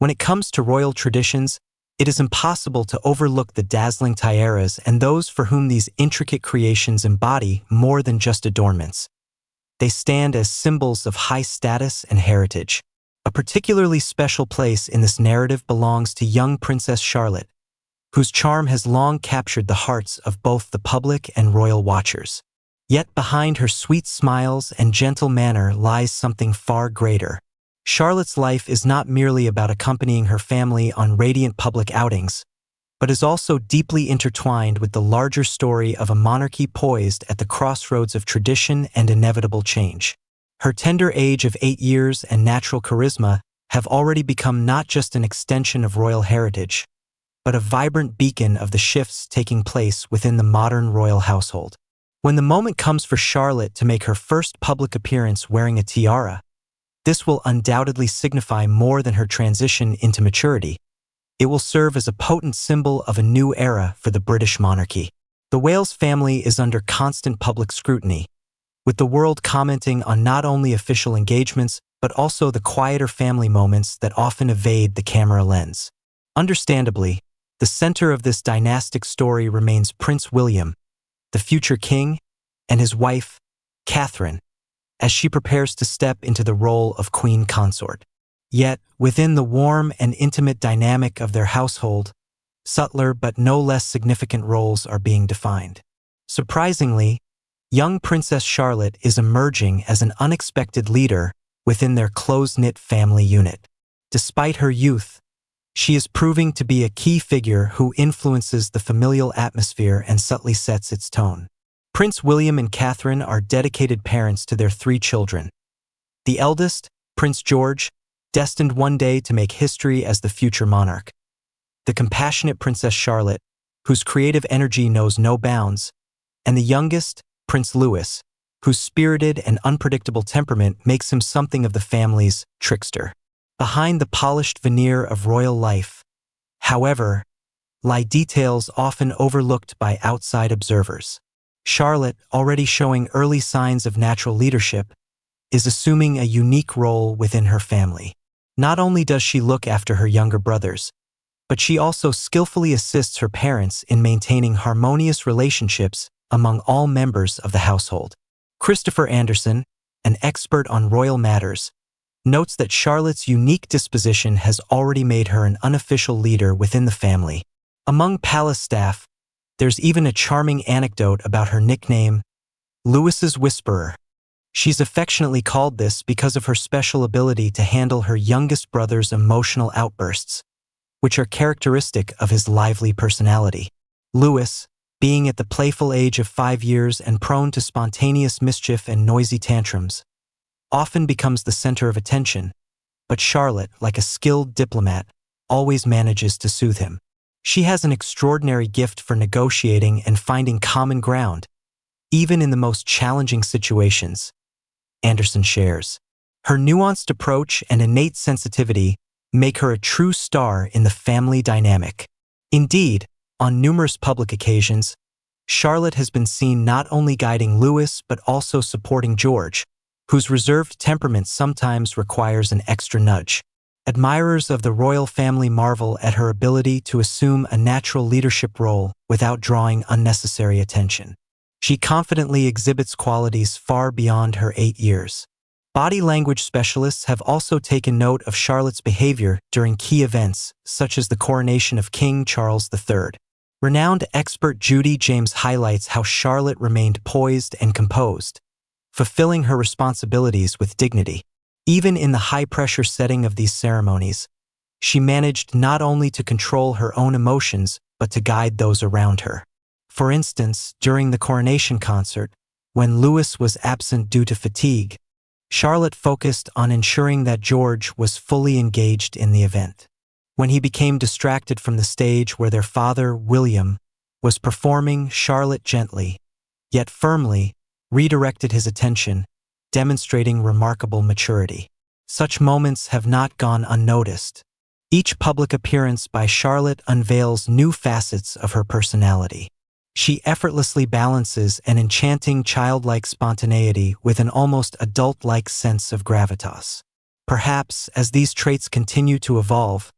When it comes to royal traditions, it is impossible to overlook the dazzling tiaras and those for whom these intricate creations embody more than just adornments. They stand as symbols of high status and heritage. A particularly special place in this narrative belongs to young Princess Charlotte, whose charm has long captured the hearts of both the public and royal watchers. Yet behind her sweet smiles and gentle manner lies something far greater. Charlotte's life is not merely about accompanying her family on radiant public outings, but is also deeply intertwined with the larger story of a monarchy poised at the crossroads of tradition and inevitable change. Her tender age of 8 years and natural charisma have already become not just an extension of royal heritage, but a vibrant beacon of the shifts taking place within the modern royal household. When the moment comes for Charlotte to make her first public appearance wearing a tiara, this will undoubtedly signify more than her transition into maturity. It will serve as a potent symbol of a new era for the British monarchy. The Wales family is under constant public scrutiny, with the world commenting on not only official engagements but also the quieter family moments that often evade the camera lens. Understandably, the center of this dynastic story remains Prince William, the future king, and his wife, Katherine, as she prepares to step into the role of queen consort. Yet, within the warm and intimate dynamic of their household, subtler but no less significant roles are being defined. Surprisingly, young Princess Charlotte is emerging as an unexpected leader within their close-knit family unit. Despite her youth, she is proving to be a key figure who influences the familial atmosphere and subtly sets its tone. Prince William and Catherine are dedicated parents to their 3 children. The eldest, Prince George, destined one day to make history as the future monarch. The compassionate Princess Charlotte, whose creative energy knows no bounds, and the youngest, Prince Louis, whose spirited and unpredictable temperament makes him something of the family's trickster. Behind the polished veneer of royal life, however, lie details often overlooked by outside observers. Charlotte, already showing early signs of natural leadership, is assuming a unique role within her family. Not only does she look after her younger brothers, but she also skillfully assists her parents in maintaining harmonious relationships among all members of the household. Christopher Anderson, an expert on royal matters, notes that Charlotte's unique disposition has already made her an unofficial leader within the family. Among palace staff, there's even a charming anecdote about her nickname, Louis's Whisperer. She's affectionately called this because of her special ability to handle her youngest brother's emotional outbursts, which are characteristic of his lively personality. Louis, being at the playful age of 5 years and prone to spontaneous mischief and noisy tantrums, often becomes the center of attention, but Charlotte, like a skilled diplomat, always manages to soothe him. She has an extraordinary gift for negotiating and finding common ground, even in the most challenging situations, Anderson shares. Her nuanced approach and innate sensitivity make her a true star in the family dynamic. Indeed, on numerous public occasions, Charlotte has been seen not only guiding Louis but also supporting George, whose reserved temperament sometimes requires an extra nudge. Admirers of the royal family marvel at her ability to assume a natural leadership role without drawing unnecessary attention. She confidently exhibits qualities far beyond her 8 years. Body language specialists have also taken note of Charlotte's behavior during key events, such as the coronation of King Charles III. Renowned expert Judy James highlights how Charlotte remained poised and composed, fulfilling her responsibilities with dignity. Even in the high-pressure setting of these ceremonies, she managed not only to control her own emotions but to guide those around her. For instance, during the coronation concert, when Louis was absent due to fatigue, Charlotte focused on ensuring that George was fully engaged in the event. When he became distracted from the stage where their father, William, was performing, Charlotte gently, yet firmly, redirected his attention, demonstrating remarkable maturity. Such moments have not gone unnoticed. Each public appearance by Charlotte unveils new facets of her personality. She effortlessly balances an enchanting childlike spontaneity with an almost adult-like sense of gravitas. Perhaps, as these traits continue to evolve,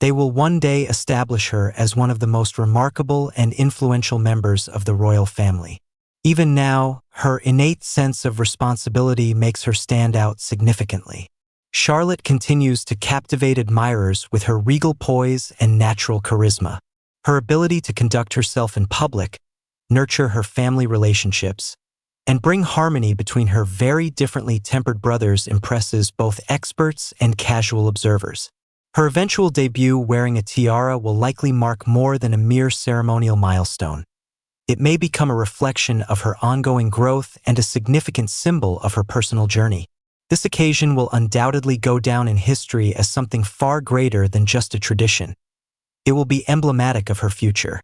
they will one day establish her as one of the most remarkable and influential members of the royal family. Even now, her innate sense of responsibility makes her stand out significantly. Charlotte continues to captivate admirers with her regal poise and natural charisma. Her ability to conduct herself in public, nurture her family relationships, and bring harmony between her very differently tempered brothers impresses both experts and casual observers. Her eventual debut wearing a tiara will likely mark more than a mere ceremonial milestone. It may become a reflection of her ongoing growth and a significant symbol of her personal journey. This occasion will undoubtedly go down in history as something far greater than just a tradition. It will be emblematic of her future.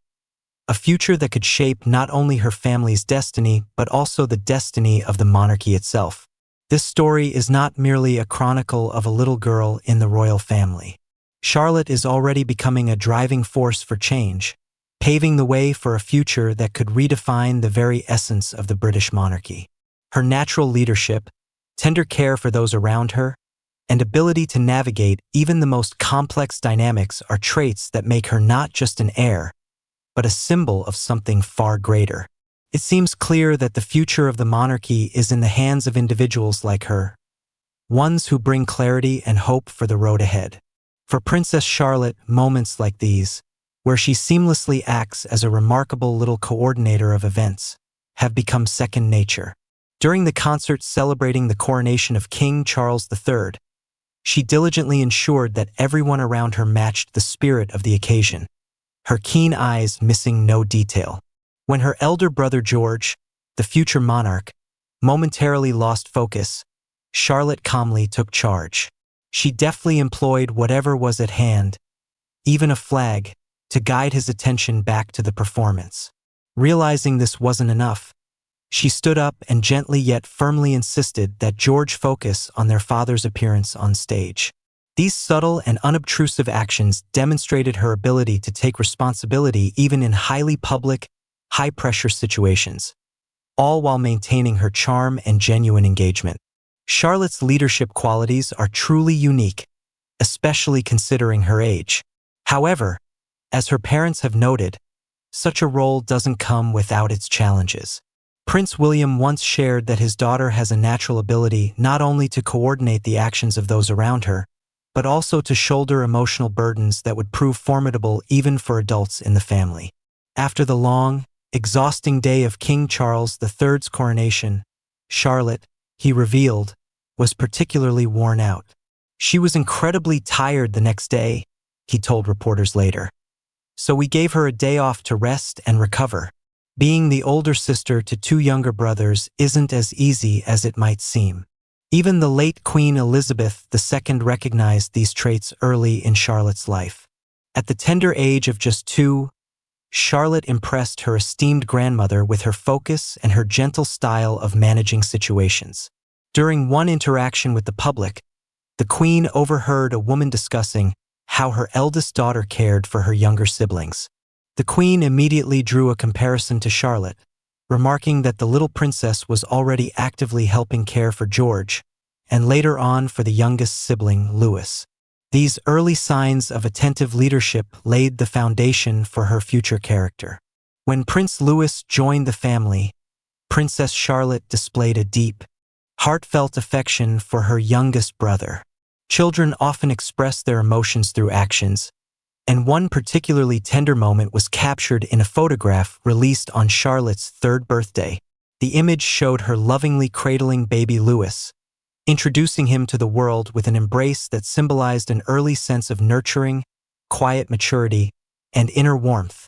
A future that could shape not only her family's destiny, but also the destiny of the monarchy itself. This story is not merely a chronicle of a little girl in the royal family. Charlotte is already becoming a driving force for change, paving the way for a future that could redefine the very essence of the British monarchy. Her natural leadership, tender care for those around her, and ability to navigate even the most complex dynamics are traits that make her not just an heir, but a symbol of something far greater. It seems clear that the future of the monarchy is in the hands of individuals like her, ones who bring clarity and hope for the road ahead. For Princess Charlotte, moments like these, where she seamlessly acts as a remarkable little coordinator of events, have become second nature. During the concert celebrating the coronation of King Charles III, she diligently ensured that everyone around her matched the spirit of the occasion, her keen eyes missing no detail. When her elder brother George, the future monarch, momentarily lost focus, Charlotte calmly took charge. She deftly employed whatever was at hand, even a flag, to guide his attention back to the performance. Realizing this wasn't enough, she stood up and gently yet firmly insisted that George focus on their father's appearance on stage. These subtle and unobtrusive actions demonstrated her ability to take responsibility even in highly public, high-pressure situations, all while maintaining her charm and genuine engagement. Charlotte's leadership qualities are truly unique, especially considering her age. However, as her parents have noted, such a role doesn't come without its challenges. Prince William once shared that his daughter has a natural ability not only to coordinate the actions of those around her, but also to shoulder emotional burdens that would prove formidable even for adults in the family. After the long, exhausting day of King Charles III's coronation, Charlotte, he revealed, was particularly worn out. She was incredibly tired the next day, he told reporters later. So we gave her a day off to rest and recover. Being the older sister to two younger brothers isn't as easy as it might seem. Even the late Queen Elizabeth II recognized these traits early in Charlotte's life. At the tender age of just 2, Charlotte impressed her esteemed grandmother with her focus and her gentle style of managing situations. During one interaction with the public, the Queen overheard a woman discussing how her eldest daughter cared for her younger siblings. The Queen immediately drew a comparison to Charlotte, remarking that the little princess was already actively helping care for George, and later on for the youngest sibling, Louis. These early signs of attentive leadership laid the foundation for her future character. When Prince Louis joined the family, Princess Charlotte displayed a deep, heartfelt affection for her youngest brother. Children often express their emotions through actions, and one particularly tender moment was captured in a photograph released on Charlotte's 3rd birthday. The image showed her lovingly cradling baby Louis, introducing him to the world with an embrace that symbolized an early sense of nurturing, quiet maturity, and inner warmth,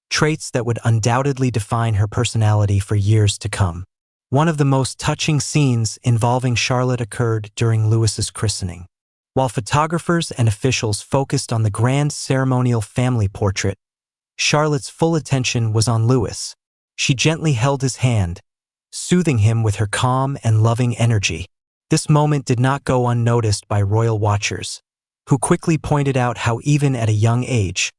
traits that would undoubtedly define her personality for years to come. One of the most touching scenes involving Charlotte occurred during Louis's christening. While photographers and officials focused on the grand ceremonial family portrait, Charlotte's full attention was on Louis. She gently held his hand, soothing him with her calm and loving energy. This moment did not go unnoticed by royal watchers, who quickly pointed out how even at a young age,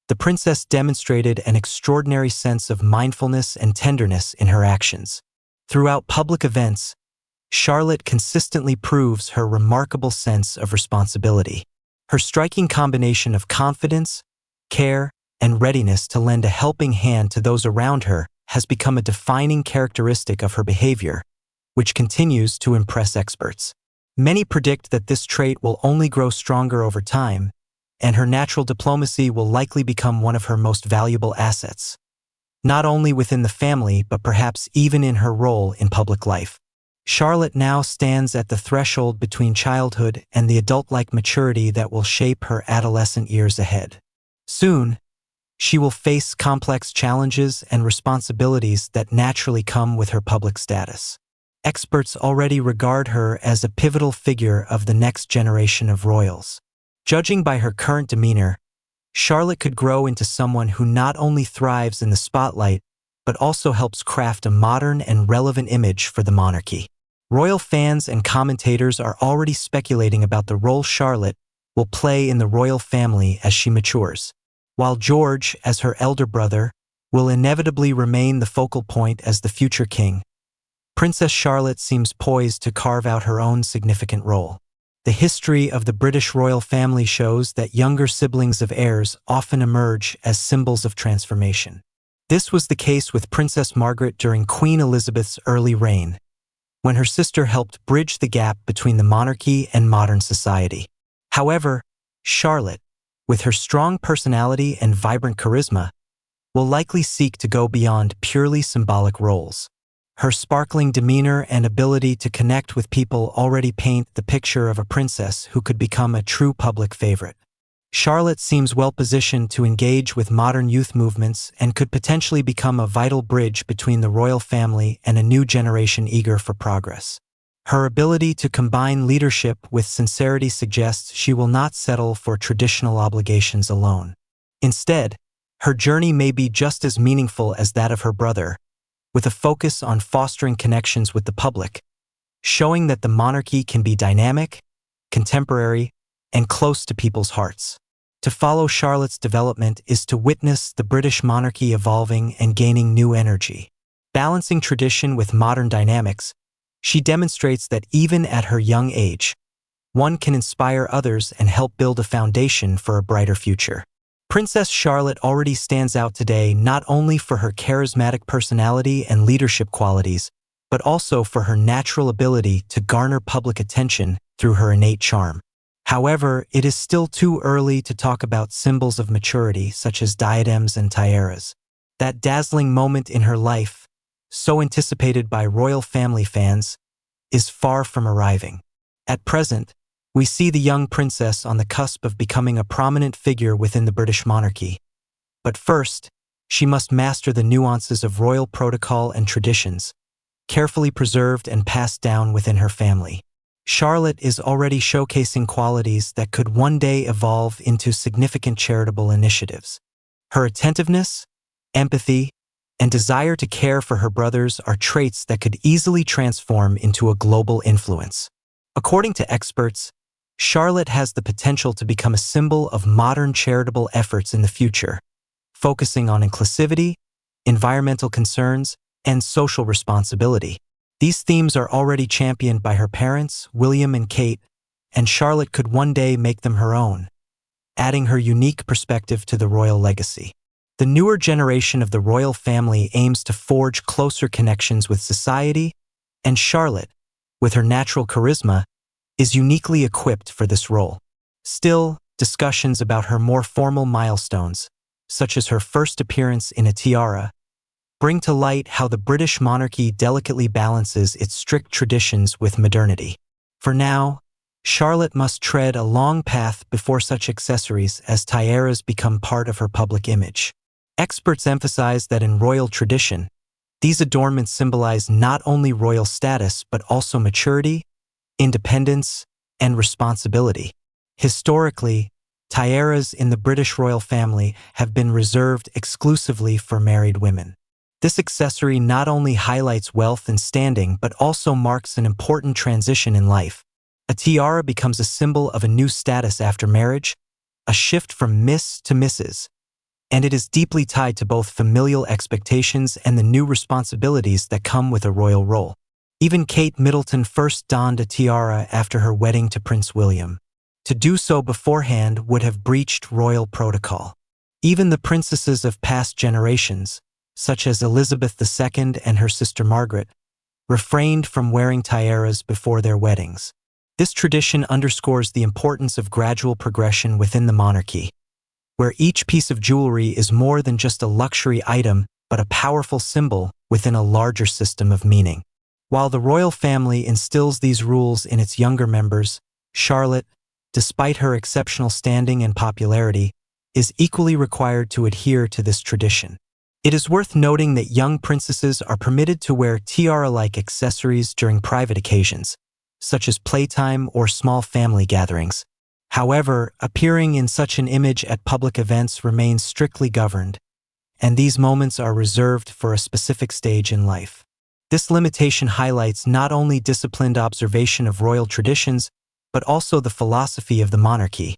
the princess demonstrated an extraordinary sense of mindfulness and tenderness in her actions. Throughout public events, Charlotte consistently proves her remarkable sense of responsibility. Her striking combination of confidence, care, and readiness to lend a helping hand to those around her has become a defining characteristic of her behavior, which continues to impress experts. Many predict that this trait will only grow stronger over time, and her natural diplomacy will likely become one of her most valuable assets, not only within the family but perhaps even in her role in public life. Charlotte now stands at the threshold between childhood and the adult-like maturity that will shape her adolescent years ahead. Soon, she will face complex challenges and responsibilities that naturally come with her public status. Experts already regard her as a pivotal figure of the next generation of royals. Judging by her current demeanor, Charlotte could grow into someone who not only thrives in the spotlight, but also helps craft a modern and relevant image for the monarchy. Royal fans and commentators are already speculating about the role Charlotte will play in the royal family as she matures. While George, as her elder brother, will inevitably remain the focal point as the future king, Princess Charlotte seems poised to carve out her own significant role. The history of the British royal family shows that younger siblings of heirs often emerge as symbols of transformation. This was the case with Princess Margaret during Queen Elizabeth's early reign, when her sister helped bridge the gap between the monarchy and modern society. However, Charlotte, with her strong personality and vibrant charisma, will likely seek to go beyond purely symbolic roles. Her sparkling demeanor and ability to connect with people already paint the picture of a princess who could become a true public favorite. Charlotte seems well-positioned to engage with modern youth movements and could potentially become a vital bridge between the royal family and a new generation eager for progress. Her ability to combine leadership with sincerity suggests she will not settle for traditional obligations alone. Instead, her journey may be just as meaningful as that of her brother, with a focus on fostering connections with the public, showing that the monarchy can be dynamic, contemporary, and close to people's hearts. To follow Charlotte's development is to witness the British monarchy evolving and gaining new energy. Balancing tradition with modern dynamics, she demonstrates that even at her young age, one can inspire others and help build a foundation for a brighter future. Princess Charlotte already stands out today not only for her charismatic personality and leadership qualities, but also for her natural ability to garner public attention through her innate charm. However, it is still too early to talk about symbols of maturity such as diadems and tiaras. That dazzling moment in her life, so anticipated by royal family fans, is far from arriving. At present, we see the young princess on the cusp of becoming a prominent figure within the British monarchy. But first, she must master the nuances of royal protocol and traditions, carefully preserved and passed down within her family. Charlotte is already showcasing qualities that could one day evolve into significant charitable initiatives. Her attentiveness, empathy, and desire to care for her brothers are traits that could easily transform into a global influence. According to experts, Charlotte has the potential to become a symbol of modern charitable efforts in the future, focusing on inclusivity, environmental concerns, and social responsibility. These themes are already championed by her parents, William and Kate, and Charlotte could one day make them her own, adding her unique perspective to the royal legacy. The newer generation of the royal family aims to forge closer connections with society, and Charlotte, with her natural charisma, is uniquely equipped for this role. Still, discussions about her more formal milestones, such as her first appearance in a tiara, bring to light how the British monarchy delicately balances its strict traditions with modernity. For now, Charlotte must tread a long path before such accessories as tiaras become part of her public image. Experts emphasize that in royal tradition, these adornments symbolize not only royal status but also maturity, independence, and responsibility. Historically, tiaras in the British royal family have been reserved exclusively for married women. This accessory not only highlights wealth and standing but also marks an important transition in life. A tiara becomes a symbol of a new status after marriage, a shift from Miss to Mrs., and it is deeply tied to both familial expectations and the new responsibilities that come with a royal role. Even Kate Middleton first donned a tiara after her wedding to Prince William. To do so beforehand would have breached royal protocol. Even the princesses of past generations, such as Elizabeth II and her sister Margaret, refrained from wearing tiaras before their weddings. This tradition underscores the importance of gradual progression within the monarchy, where each piece of jewelry is more than just a luxury item but a powerful symbol within a larger system of meaning. While the royal family instills these rules in its younger members, Charlotte, despite her exceptional standing and popularity, is equally required to adhere to this tradition. It is worth noting that young princesses are permitted to wear tiara-like accessories during private occasions, such as playtime or small family gatherings. However, appearing in such an image at public events remains strictly governed, and these moments are reserved for a specific stage in life. This limitation highlights not only disciplined observation of royal traditions, but also the philosophy of the monarchy,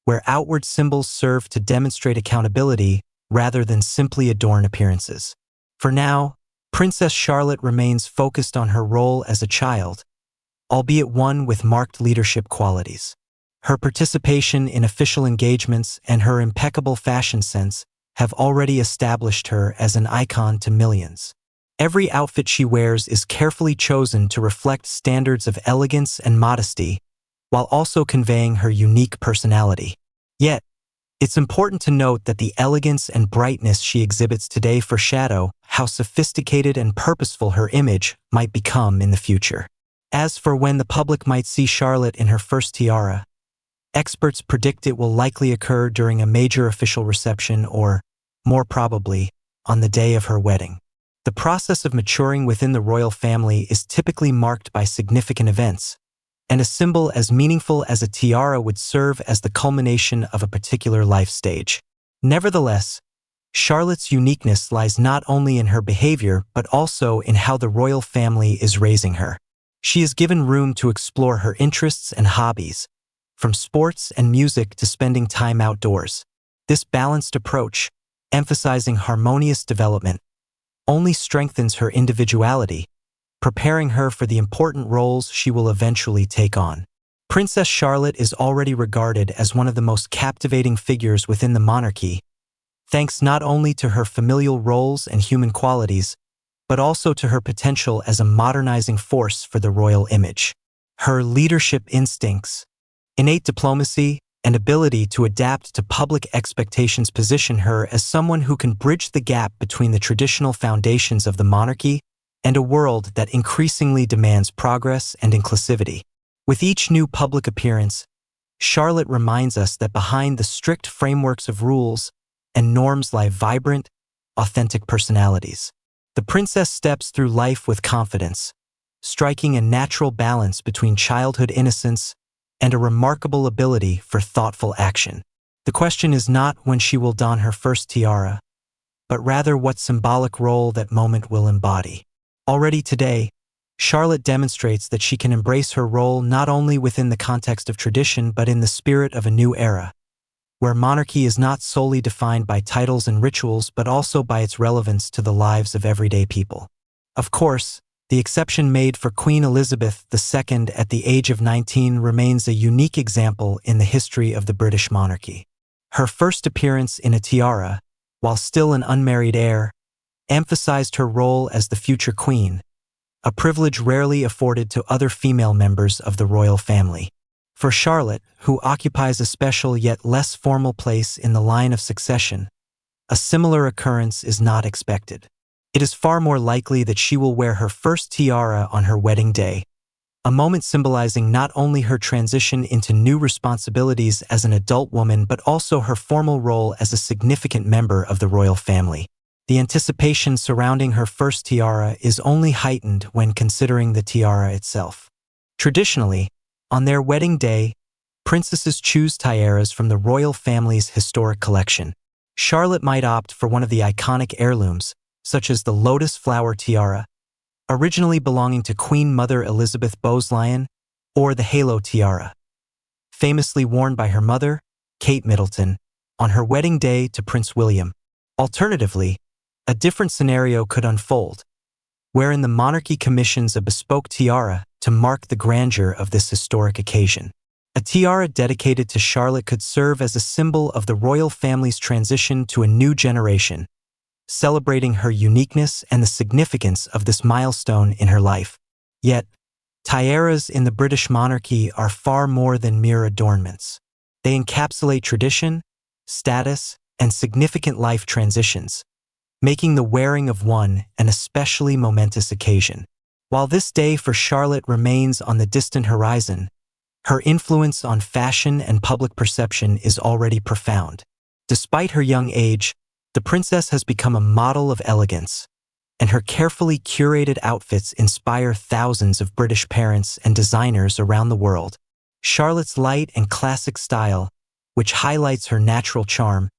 where outward symbols serve to demonstrate accountability rather than simply adorn appearances. For now, Princess Charlotte remains focused on her role as a child, albeit one with marked leadership qualities. Her participation in official engagements and her impeccable fashion sense have already established her as an icon to millions. Every outfit she wears is carefully chosen to reflect standards of elegance and modesty, while also conveying her unique personality. Yet, it's important to note that the elegance and brightness she exhibits today foreshadow how sophisticated and purposeful her image might become in the future. As for when the public might see Charlotte in her first tiara, experts predict it will likely occur during a major official reception or, more probably, on the day of her wedding. The process of maturing within the royal family is typically marked by significant events, and a symbol as meaningful as a tiara would serve as the culmination of a particular life stage. Nevertheless, Charlotte's uniqueness lies not only in her behavior but also in how the royal family is raising her. She is given room to explore her interests and hobbies, from sports and music to spending time outdoors. This balanced approach, emphasizing harmonious development, only strengthens her individuality, preparing her for the important roles she will eventually take on. Princess Charlotte is already regarded as one of the most captivating figures within the monarchy, thanks not only to her familial roles and human qualities, but also to her potential as a modernizing force for the royal image. Her leadership instincts, innate diplomacy, and ability to adapt to public expectations position her as someone who can bridge the gap between the traditional foundations of the monarchy and a world that increasingly demands progress and inclusivity. With each new public appearance, Charlotte reminds us that behind the strict frameworks of rules and norms lie vibrant, authentic personalities. The princess steps through life with confidence, striking a natural balance between childhood innocence and a remarkable ability for thoughtful action. The question is not when she will don her first tiara, but rather what symbolic role that moment will embody. Already today, Charlotte demonstrates that she can embrace her role not only within the context of tradition but in the spirit of a new era, where monarchy is not solely defined by titles and rituals but also by its relevance to the lives of everyday people. Of course, the exception made for Queen Elizabeth II at the age of 19 remains a unique example in the history of the British monarchy. Her first appearance in a tiara, while still an unmarried heir, emphasized her role as the future queen, a privilege rarely afforded to other female members of the royal family. For Charlotte, who occupies a special yet less formal place in the line of succession, a similar occurrence is not expected. It is far more likely that she will wear her first tiara on her wedding day, a moment symbolizing not only her transition into new responsibilities as an adult woman but also her formal role as a significant member of the royal family. The anticipation surrounding her first tiara is only heightened when considering the tiara itself. Traditionally, on their wedding day, princesses choose tiaras from the royal family's historic collection. Charlotte might opt for one of the iconic heirlooms, such as the lotus flower tiara, originally belonging to Queen Mother Elizabeth Bowes-Lyon, or the halo tiara, famously worn by her mother, Kate Middleton, on her wedding day to Prince William. Alternatively, a different scenario could unfold, wherein the monarchy commissions a bespoke tiara to mark the grandeur of this historic occasion. A tiara dedicated to Charlotte could serve as a symbol of the royal family's transition to a new generation, celebrating her uniqueness and the significance of this milestone in her life. Yet, tiaras in the British monarchy are far more than mere adornments. They encapsulate tradition, status, and significant life transitions, making the wearing of one an especially momentous occasion. While this day for Charlotte remains on the distant horizon, her influence on fashion and public perception is already profound. Despite her young age, the princess has become a model of elegance, and her carefully curated outfits inspire thousands of British parents and designers around the world. Charlotte's light and classic style, which highlights her natural charm,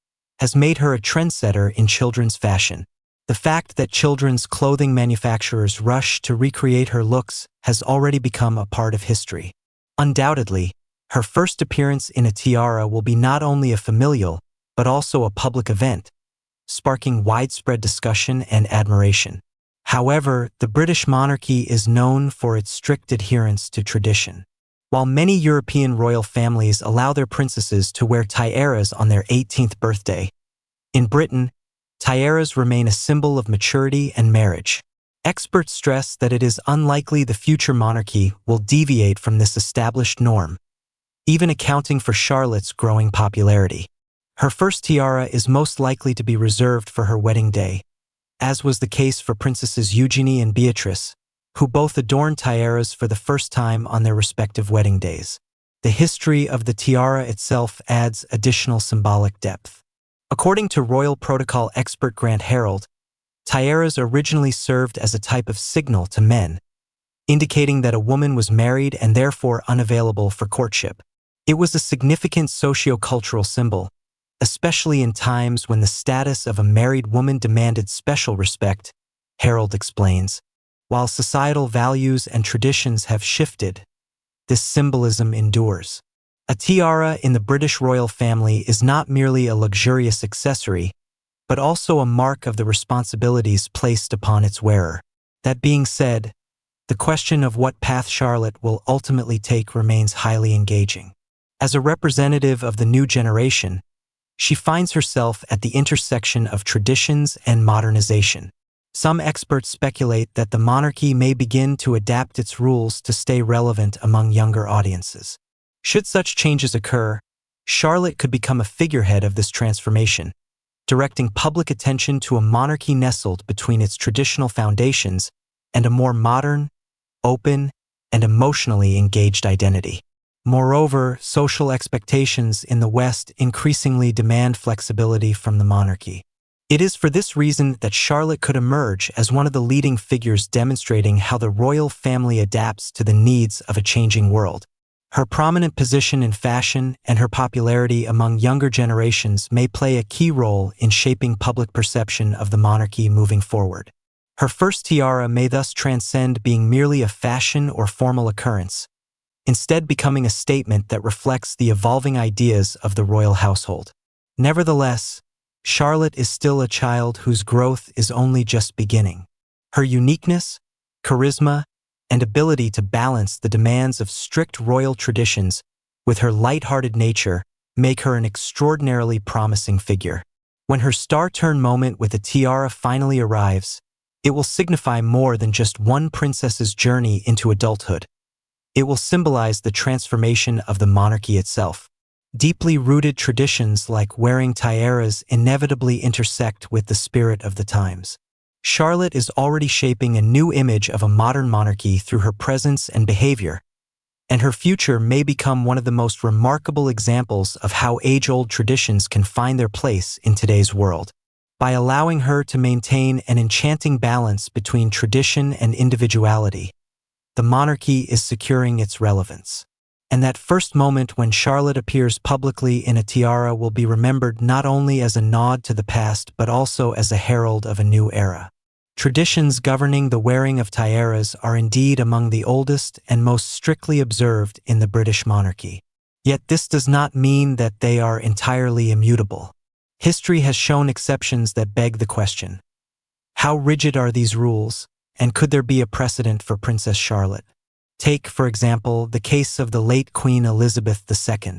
has made her a trendsetter in children's fashion. The fact that children's clothing manufacturers rush to recreate her looks has already become a part of history. Undoubtedly, her first appearance in a tiara will be not only a familial, but also a public event, sparking widespread discussion and admiration. However, the British monarchy is known for its strict adherence to tradition. While many European royal families allow their princesses to wear tiaras on their 18th birthday, in Britain, tiaras remain a symbol of maturity and marriage. Experts stress that it is unlikely the future monarchy will deviate from this established norm, even accounting for Charlotte's growing popularity. Her first tiara is most likely to be reserved for her wedding day, as was the case for Princesses Eugenie and Beatrice, who both adorned tiaras for the first time on their respective wedding days. The history of the tiara itself adds additional symbolic depth. According to royal protocol expert Grant Harold, tiaras originally served as a type of signal to men, indicating that a woman was married and therefore unavailable for courtship. It was a significant socio-cultural symbol, especially in times when the status of a married woman demanded special respect, Harold explains. While societal values and traditions have shifted, this symbolism endures. A tiara in the British royal family is not merely a luxurious accessory, but also a mark of the responsibilities placed upon its wearer. That being said, the question of what path Charlotte will ultimately take remains highly engaging. As a representative of the new generation, she finds herself at the intersection of traditions and modernization. Some experts speculate that the monarchy may begin to adapt its rules to stay relevant among younger audiences. Should such changes occur, Charlotte could become a figurehead of this transformation, directing public attention to a monarchy nestled between its traditional foundations and a more modern, open, and emotionally engaged identity. Moreover, social expectations in the West increasingly demand flexibility from the monarchy. It is for this reason that Charlotte could emerge as one of the leading figures demonstrating how the royal family adapts to the needs of a changing world. Her prominent position in fashion and her popularity among younger generations may play a key role in shaping public perception of the monarchy moving forward. Her first tiara may thus transcend being merely a fashion or formal occurrence, instead becoming a statement that reflects the evolving ideas of the royal household. Nevertheless, Charlotte is still a child whose growth is only just beginning. Her uniqueness, charisma, and ability to balance the demands of strict royal traditions with her light-hearted nature make her an extraordinarily promising figure. When her star-turn moment with a tiara finally arrives, it will signify more than just one princess's journey into adulthood. It will symbolize the transformation of the monarchy itself. Deeply rooted traditions like wearing tiaras inevitably intersect with the spirit of the times. Charlotte is already shaping a new image of a modern monarchy through her presence and behavior, and her future may become one of the most remarkable examples of how age-old traditions can find their place in today's world. By allowing her to maintain an enchanting balance between tradition and individuality, the monarchy is securing its relevance. And that first moment when Charlotte appears publicly in a tiara will be remembered not only as a nod to the past but also as a herald of a new era. Traditions governing the wearing of tiaras are indeed among the oldest and most strictly observed in the British monarchy. Yet this does not mean that they are entirely immutable. History has shown exceptions that beg the question: how rigid are these rules, And could there be a precedent for Princess Charlotte? Take, for example, the case of the late Queen Elizabeth II.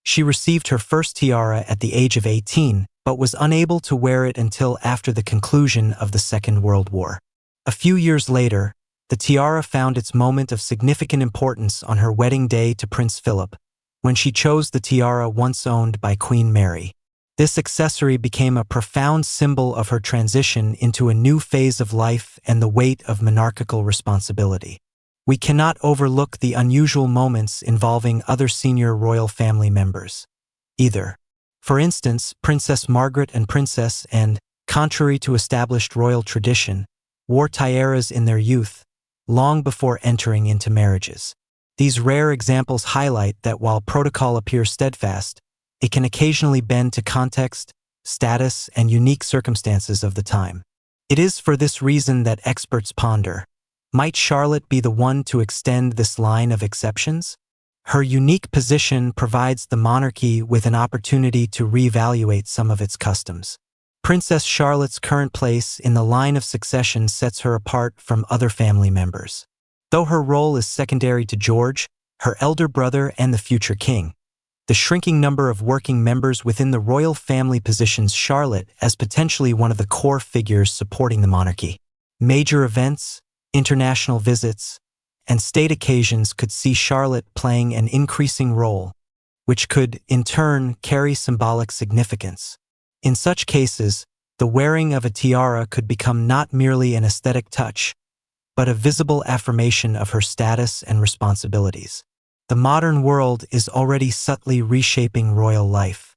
She received her first tiara at the age of 18, but was unable to wear it until after the conclusion of the Second World War. A few years later, the tiara found its moment of significant importance on her wedding day to Prince Philip, when she chose the tiara once owned by Queen Mary. This accessory became a profound symbol of her transition into a new phase of life and the weight of monarchical responsibility. We cannot overlook the unusual moments involving other senior royal family members, either. For instance, Princess Margaret and Princess Anne, contrary to established royal tradition, wore tiaras in their youth, long before entering into marriages. These rare examples highlight that while protocol appears steadfast, it can occasionally bend to context, status, and unique circumstances of the time. It is for this reason that experts ponder, might Charlotte be the one to extend this line of exceptions? Her unique position provides the monarchy with an opportunity to reevaluate some of its customs. Princess Charlotte's current place in the line of succession sets her apart from other family members. Though her role is secondary to George, her elder brother, and the future king, the shrinking number of working members within the royal family positions Charlotte as potentially one of the core figures supporting the monarchy. Major events, international visits, and state occasions could see Charlotte playing an increasing role, which could, in turn, carry symbolic significance. In such cases, the wearing of a tiara could become not merely an aesthetic touch, but a visible affirmation of her status and responsibilities. The modern world is already subtly reshaping royal life.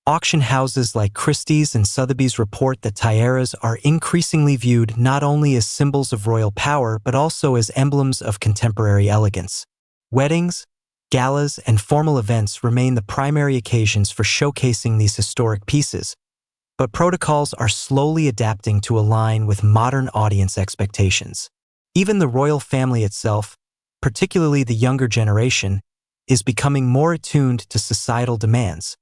Auction houses like Christie's and Sotheby's report that tiaras are increasingly viewed not only as symbols of royal power but also as emblems of contemporary elegance. Weddings, galas, and formal events remain the primary occasions for showcasing these historic pieces, but protocols are slowly adapting to align with modern audience expectations. Even the royal family itself, particularly the younger generation, is becoming more attuned to societal demands,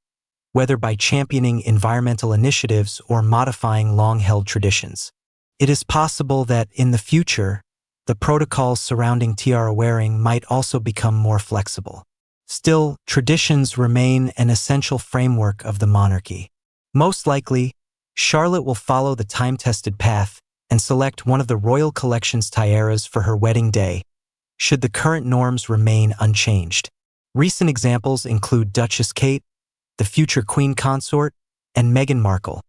whether by championing environmental initiatives or modifying long-held traditions. It is possible that, in the future, the protocols surrounding tiara wearing might also become more flexible. Still, traditions remain an essential framework of the monarchy. Most likely, Charlotte will follow the time-tested path and select one of the royal collection's tiaras for her wedding day, should the current norms remain unchanged. Recent examples include Duchess Kate, the future Queen Consort, and Meghan Markle,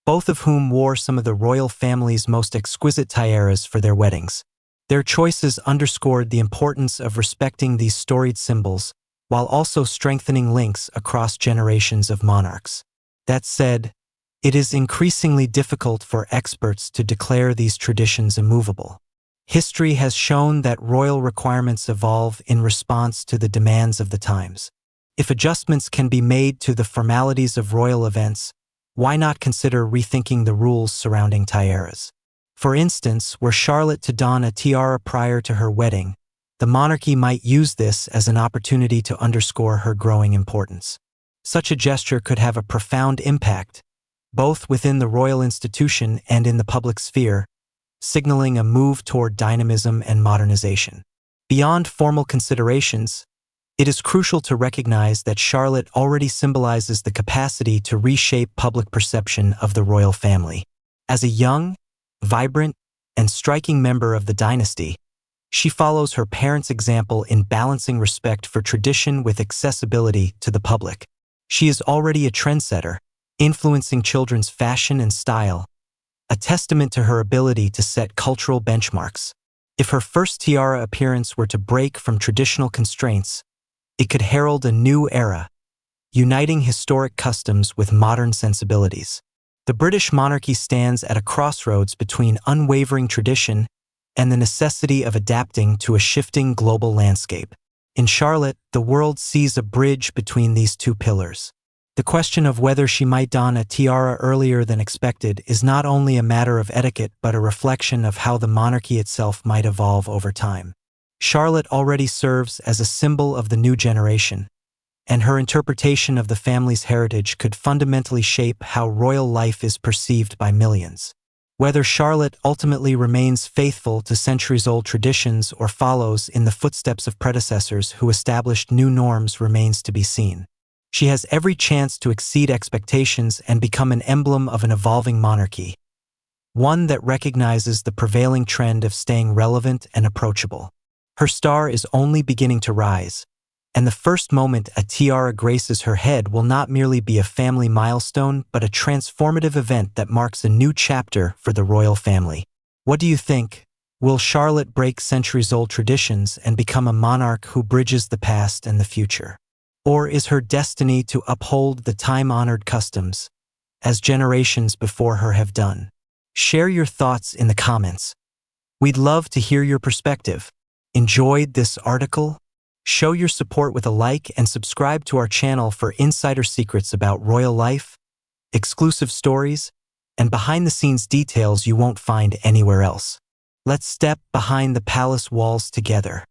both of whom wore some of the royal family's most exquisite tiaras for their weddings. Their choices underscored the importance of respecting these storied symbols, while also strengthening links across generations of monarchs. That said, it is increasingly difficult for experts to declare these traditions immovable. History has shown that royal requirements evolve in response to the demands of the times. If adjustments can be made to the formalities of royal events, why not consider rethinking the rules surrounding tiaras? For instance, were Charlotte to don a tiara prior to her wedding, the monarchy might use this as an opportunity to underscore her growing importance. Such a gesture could have a profound impact, both within the royal institution and in the public sphere, signaling a move toward dynamism and modernization. Beyond formal considerations, it is crucial to recognize that Charlotte already symbolizes the capacity to reshape public perception of the royal family. As a young, vibrant, and striking member of the dynasty, she follows her parents' example in balancing respect for tradition with accessibility to the public. She is already a trendsetter, influencing children's fashion and style, a testament to her ability to set cultural benchmarks. If her first tiara appearance were to break from traditional constraints, it could herald a new era, uniting historic customs with modern sensibilities. The British monarchy stands at a crossroads between unwavering tradition and the necessity of adapting to a shifting global landscape. In Charlotte, the world sees a bridge between these two pillars. The question of whether she might don a tiara earlier than expected is not only a matter of etiquette but a reflection of how the monarchy itself might evolve over time. Charlotte already serves as a symbol of the new generation, and her interpretation of the family's heritage could fundamentally shape how royal life is perceived by millions. Whether Charlotte ultimately remains faithful to centuries-old traditions or follows in the footsteps of predecessors who established new norms remains to be seen. She has every chance to exceed expectations and become an emblem of an evolving monarchy, one that recognizes the prevailing trend of staying relevant and approachable. Her star is only beginning to rise, and the first moment a tiara graces her head will not merely be a family milestone but a transformative event that marks a new chapter for the royal family. What do you think? Will Charlotte break centuries-old traditions and become a monarch who bridges the past and the future? Or is her destiny to uphold the time-honored customs, as generations before her have done? Share your thoughts in the comments. We'd love to hear your perspective. Enjoyed this article? Show your support with a like and subscribe to our channel for insider secrets about royal life, exclusive stories, and behind-the-scenes details you won't find anywhere else. Let's step behind the palace walls together.